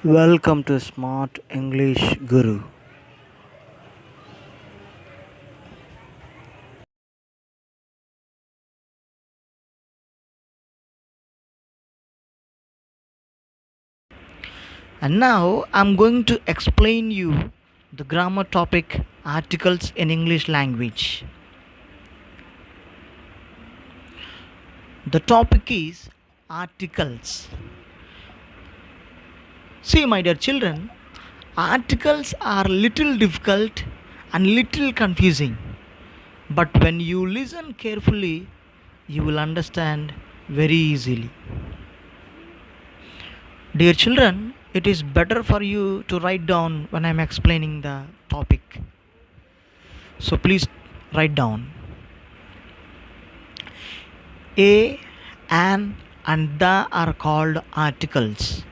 Welcome to Smart English Guru. And now I'm going to explain you the grammar topic articles in English language. The topic is articles. See, my dear children, articles are little difficult and little confusing. But when you listen carefully, you will understand very easily. Dear children, it is better for you to write down when I am explaining the topic. So please write down. A, an, and the are called articles.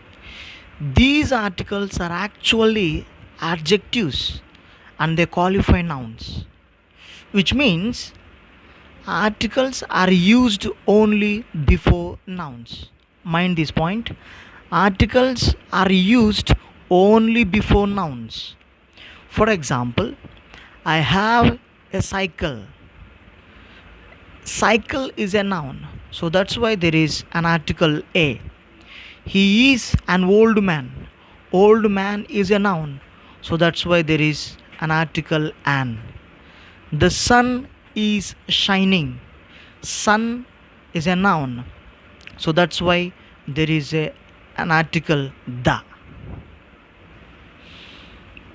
These articles are actually adjectives and they qualify nouns, which means articles are used only before nouns. Mind this point. Articles are used only before nouns. For example, I have a cycle. Cycle is a noun, so that's why there is an article a. He is an old man. Old man is a noun, so that's why there is an article an. The sun is shining. Sun is a noun, so that's why there is an article the.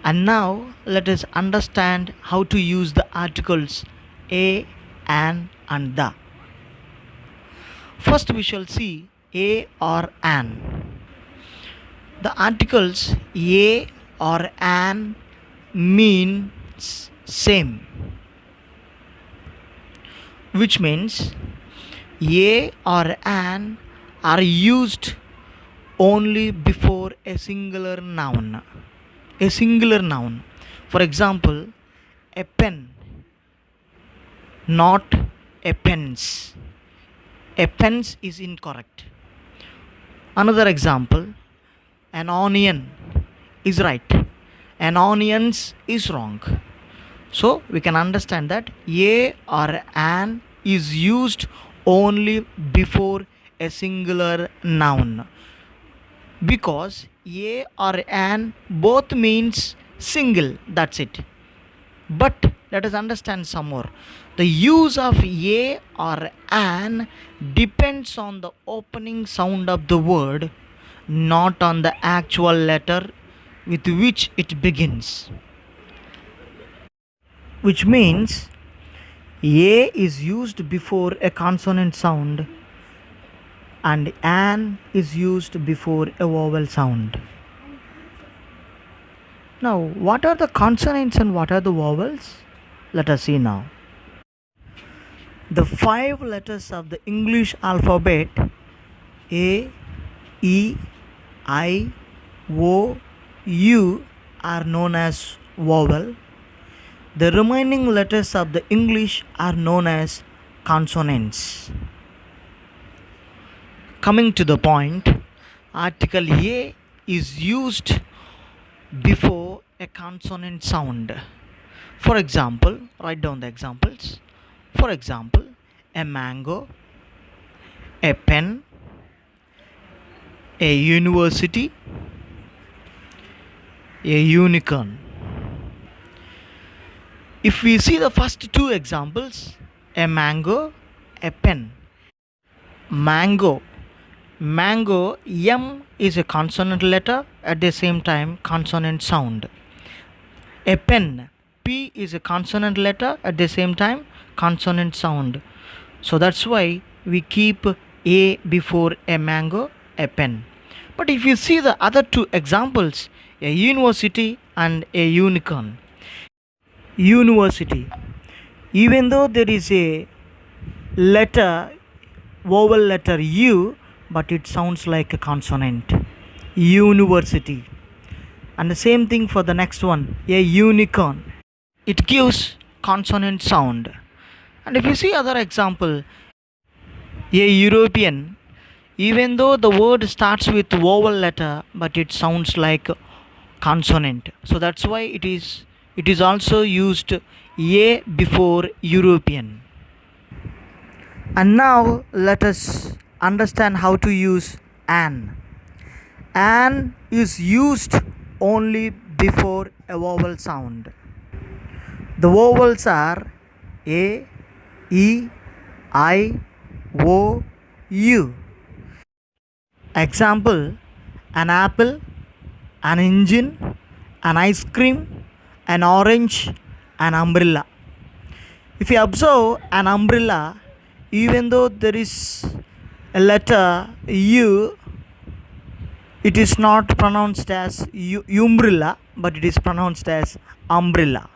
And now let us understand how to use the articles a, an, and the. First we shall see a or an. The articles a or an means same, which means a or an are used only before a singular noun. A singular noun. For example, a pen, not a pens. A pens is incorrect. Another example, an onion is right, an onions is wrong. So we can understand that a or an is used only before a singular noun, because a or an both means single, that's it. But let us understand some more. The use of a or an depends on the opening sound of the word, not on the actual letter with which it begins. Which means a is used before a consonant sound and an is used before a vowel sound. Now, what are the consonants and what are the vowels? Let us see now. The 5 letters of the English alphabet A, E, I, O, U are known as vowel. The remaining letters of the English are known as consonants. Coming to the point, article A is used before a consonant sound. For example, write down the examples. For example, a mango, a pen, a university, a unicorn. If we see the first two examples, a mango, a pen. Mango. Mango, M is a consonant letter, at the same time consonant sound. A pen, P is a consonant letter, at the same time consonant sound. So that's why we keep a before a mango, a pen. But if you see the other two examples, a university and a unicorn. University, even though there is a letter, vowel letter U, but it sounds like a consonant. University. And the same thing for the next one, a unicorn. It gives consonant sound. And if you see other example, a European, Even though the word starts with vowel letter, but it sounds like consonant. So that's why it is also used a before European. And now let us understand how to use an. An is used only before a vowel sound. The vowels are A, E, I, O, U. Example: an apple, an engine, an ice cream, an orange, an umbrella. If you observe an umbrella, even though there is a letter U, it is not pronounced as umbrella, but it is pronounced as umbrella.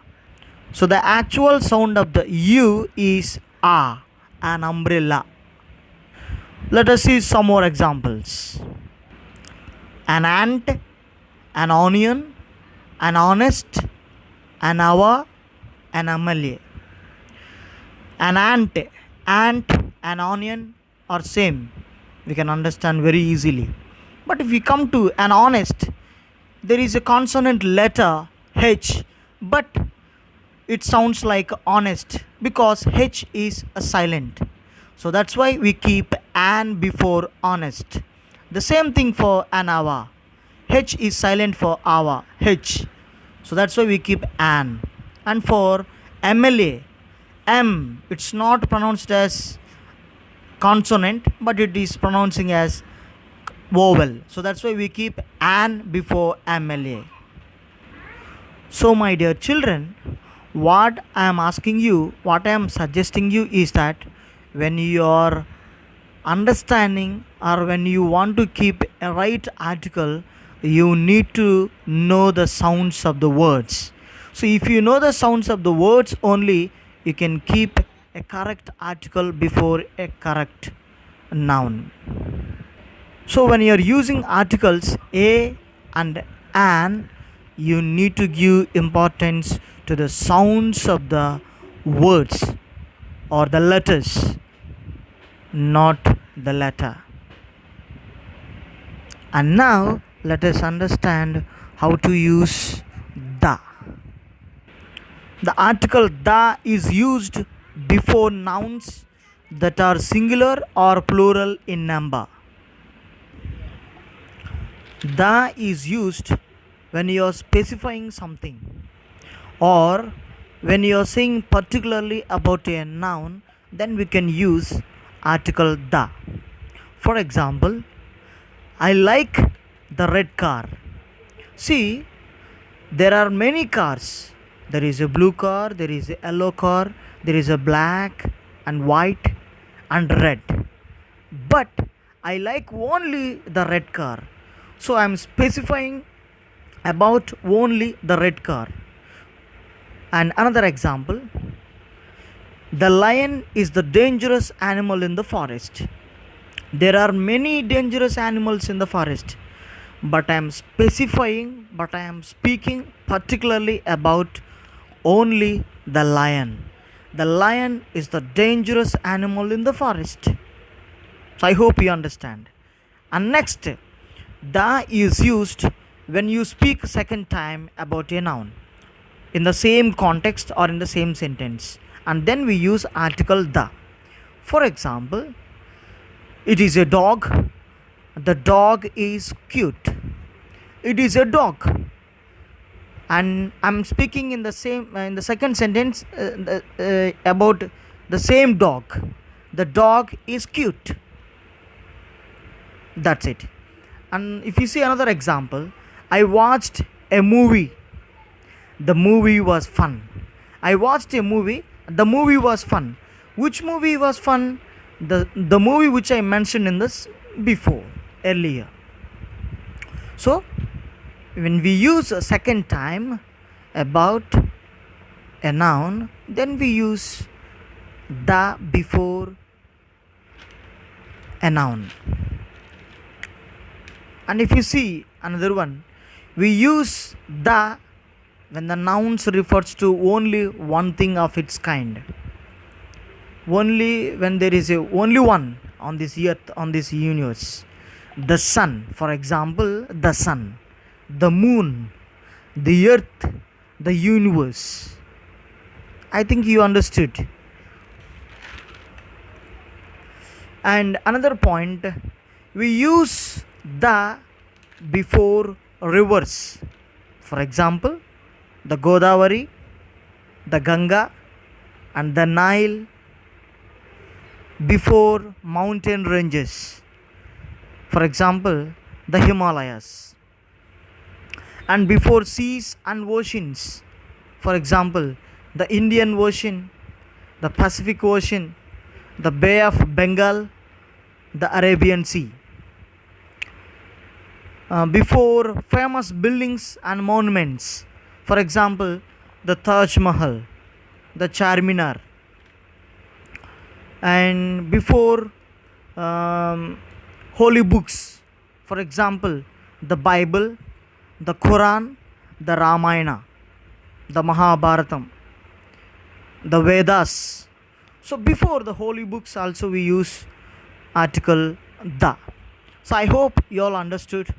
So the actual sound of the U is A, an umbrella. Let us see some more examples. An ant, an onion, an honest, an hour, an MLA. An ant, an onion are same. We can understand very easily. But if we come to an honest, there is a consonant letter H, but it sounds like honest because H is a silent. So that's why we keep an before honest. The same thing for an hour. H is silent for hour, H. So that's why we keep an. And for MLA, M, it's not pronounced as consonant, but it is pronouncing as vowel. So that's why we keep an before MLA. So my dear children, what I am asking you, what I am suggesting you is that when you are understanding or when you want to keep a right article, you need to know the sounds of the words. So if you know the sounds of the words only, you can keep a correct article before a correct noun. So when you are using articles a and an, you need to give importance to the sounds of the words or the letters, not the letter. And now let us understand how to use the. The article the is used before nouns that are singular or plural in number. The is used when you are specifying something or when you are saying particularly about a noun, then we can use article the. For example, I like the red car. See, there are many cars. There is a blue car, there is a yellow car, there is a black and white and red. But I like only the red car. So I am specifying about only the red car. And another example, the lion is the dangerous animal in the forest. There are many dangerous animals in the forest, but I am speaking particularly about only the lion. The lion is the dangerous animal in the forest. So I hope you understand. And next, the is used when you speak second time about a noun in the same context or in the same sentence, and then we use article the. For example, it is a dog. The dog is cute. It is a dog. And I'm speaking in the same in the second sentence about the same dog. The dog is cute. That's it. And if you see another example, I watched a movie. The movie was fun. I watched a movie. The movie was fun. Which movie was fun? The movie which I mentioned in this before, earlier. So when we use a second time about a noun, then we use the before a noun. And if you see another one, we use the when the nouns refers to only one thing of its kind. Only when there is only one on this earth, on this universe. The sun, for example, the sun, the moon, the earth, the universe. I think you understood. And another point, we use the before rivers. For example, the Godavari, the Ganga, and the Nile before mountain ranges. For example, the Himalayas. And before seas and oceans. For example, the Indian Ocean, the Pacific Ocean, the Bay of Bengal, the Arabian Sea. Before famous buildings and monuments. For example, the Taj Mahal, the Charminar. And before holy books, for example, the Bible, the Quran, the Ramayana, the Mahabharatam, the Vedas. So before the holy books also we use article the. So I hope you all understood.